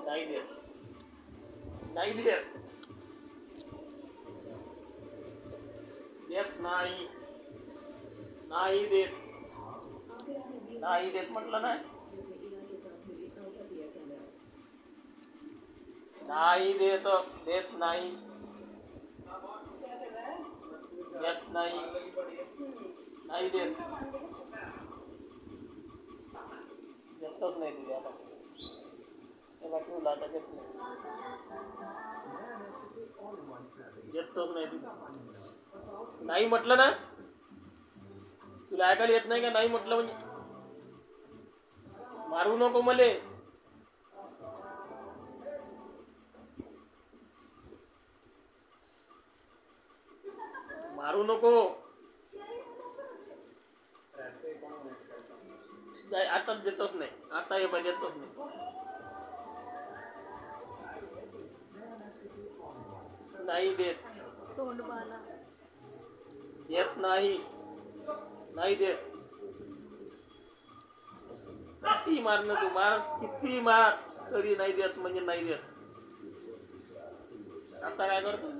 नाही देत, नाही देत, देत नाही, नाही देत, नाही देत म्हटलं नाही, नाही देत, देत नाही, देत नाही, नाही देत, देतच नाही तुझ्या आता ठेवला आता देत नाही, देतच नाही तुझं नाही म्हटलं ना. तुला ऐकायला येत नाही का नाही म्हटलं म्हणजे? मारू नको मले, मारू नको. आता देतच नाही, आता हे देतच नाही, नाही देत, देत नाही, नाही देत. किती मारणं तू मार, किती मार तरी नाही देत म्हणजे नाही देत. आता काय करतो?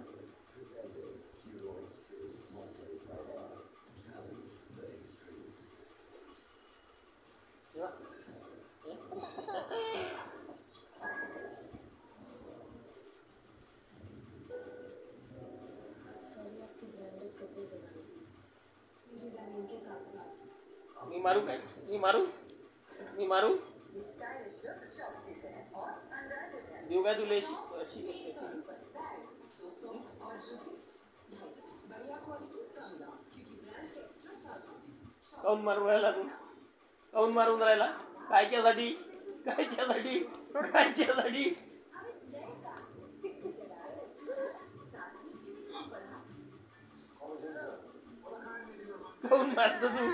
मी मारू काय? मी मारू? मी मारू? देऊ काय तुला काऊन मारून राहिला तू? काऊन मारून राहिला? कायच्यासाठी? कायच्यासाठी? कायच्यासाठी? काऊन मारतो तू?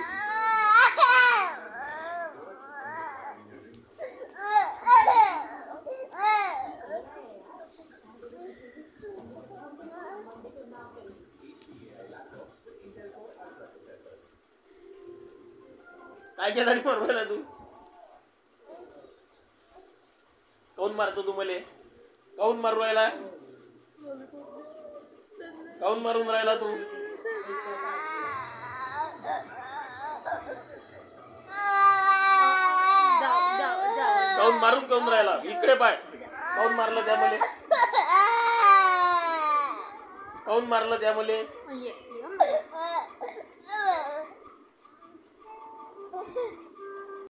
कायच्यासाठी मारून राहिला तू? काऊन मारतो तू मले? काऊन मारून राहिला? काऊन मारून राहिला तू? काऊन मारून काऊन राहिला? इकडे पाय. काऊन मारलं त्या मले? काऊन मारलं त्या मले?